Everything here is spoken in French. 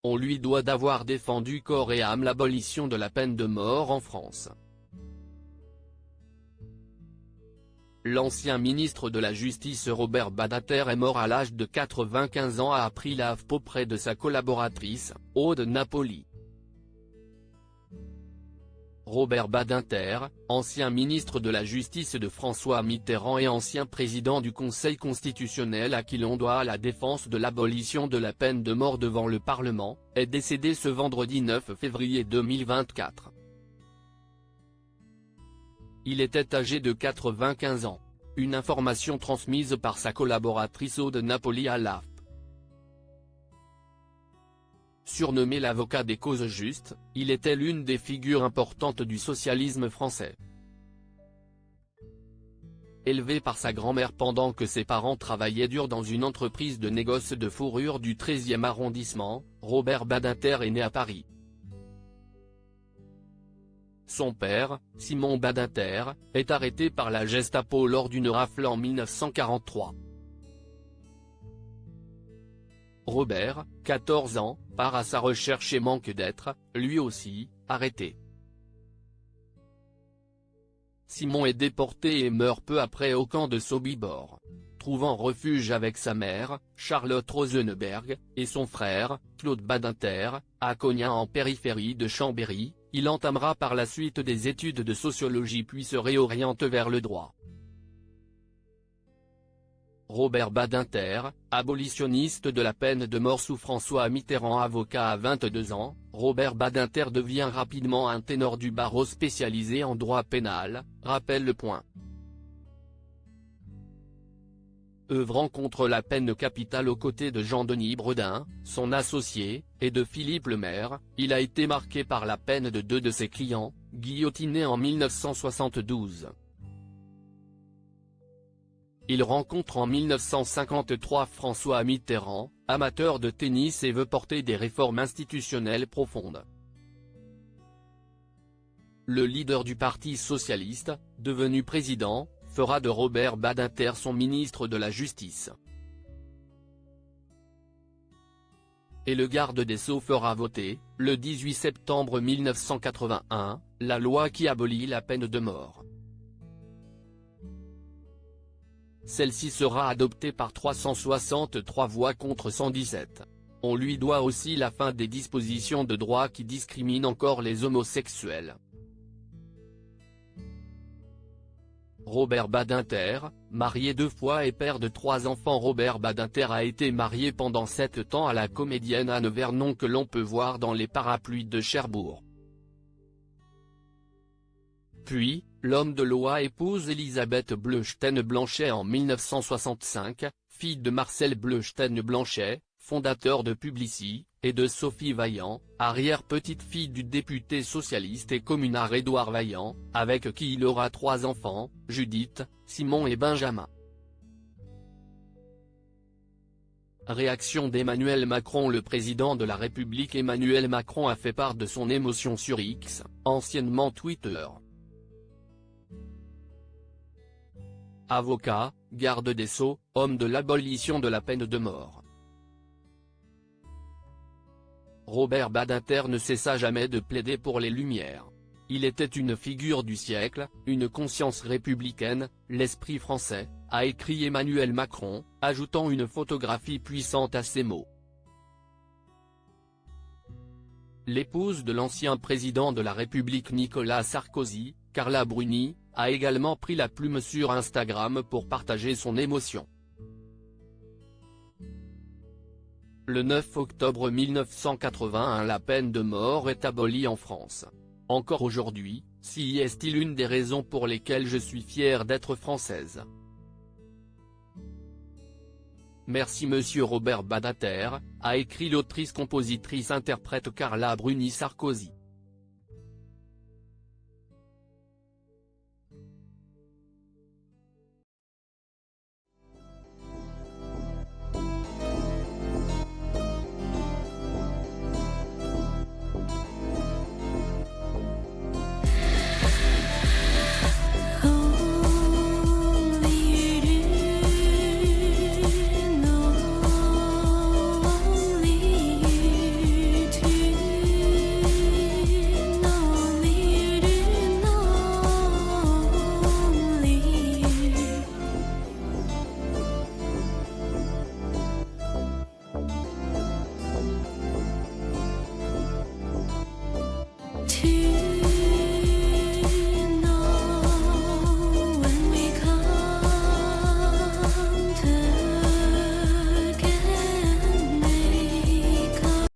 On lui doit d'avoir défendu corps et âme l'abolition de la peine de mort en France. L'ancien ministre de la Justice Robert Badinter est mort à l'âge de 95 ans, a appris l'AFP auprès de sa collaboratrice, Aude Napoli. Robert Badinter, ancien ministre de la Justice de François Mitterrand et ancien président du Conseil constitutionnel à qui l'on doit la défense de l'abolition de la peine de mort devant le Parlement, est décédé ce vendredi 9 février 2024. Il était âgé de 95 ans. Une information transmise par sa collaboratrice Aude Napoli à l'AFP. Surnommé l'avocat des causes justes, il était l'une des figures importantes du socialisme français. Élevé par sa grand-mère pendant que ses parents travaillaient dur dans une entreprise de négoce de fourrure du 13e arrondissement, Robert Badinter est né à Paris. Son père, Simon Badinter, est arrêté par la Gestapo lors d'une rafle en 1943. Robert, 14 ans, part à sa recherche et manque d'être, lui aussi, arrêté. Simon est déporté et meurt peu après au camp de Sobibor. Trouvant refuge avec sa mère, Charlotte Rosenberg, et son frère, Claude Badinter, à Cognac en périphérie de Chambéry, il entamera par la suite des études de sociologie puis se réoriente vers le droit. Robert Badinter, abolitionniste de la peine de mort sous François Mitterrand. Avocat à 22 ans, Robert Badinter devient rapidement un ténor du barreau spécialisé en droit pénal, rappelle Le Point. Œuvrant contre la peine capitale aux côtés de Jean-Denis Bredin, son associé, et de Philippe Lemaire, il a été marqué par la peine de deux de ses clients, guillotinés en 1972. Il rencontre en 1953 François Mitterrand, amateur de tennis, et veut porter des réformes institutionnelles profondes. Le leader du Parti socialiste, devenu président, fera de Robert Badinter son ministre de la Justice. Et le garde des Sceaux fera voter, le 18 septembre 1981, la loi qui abolit la peine de mort. Celle-ci sera adoptée par 363 voix contre 117. On lui doit aussi la fin des dispositions de droit qui discriminent encore les homosexuels. Robert Badinter, marié 2 fois et père de 3 enfants. Robert Badinter a été marié pendant 7 ans à la comédienne Anne Vernon que l'on peut voir dans Les Parapluies de Cherbourg. Puis, l'homme de loi épouse Elisabeth Bleustein-Blanchet en 1965, fille de Marcel Bleustein-Blanchet, fondateur de Publicis, et de Sophie Vaillant, arrière-petite-fille du député socialiste et communard Édouard Vaillant, avec qui il aura 3 enfants, Judith, Simon et Benjamin. Réaction d'Emmanuel Macron. Le président de la République Emmanuel Macron a fait part de son émotion sur X, anciennement Twitter. Avocat, garde des Sceaux, homme de l'abolition de la peine de mort. Robert Badinter ne cessa jamais de plaider pour les Lumières. Il était une figure du siècle, une conscience républicaine, l'esprit français, a écrit Emmanuel Macron, ajoutant une photographie puissante à ses mots. L'épouse de l'ancien président de la République Nicolas Sarkozy, Carla Bruni, a également pris la plume sur Instagram pour partager son émotion. Le 9 octobre 1981, la peine de mort est abolie en France. Encore aujourd'hui, si est-il une des raisons pour lesquelles je suis fière d'être française. Merci Monsieur Robert Badinter, a écrit l'autrice-compositrice-interprète Carla Bruni Sarkozy.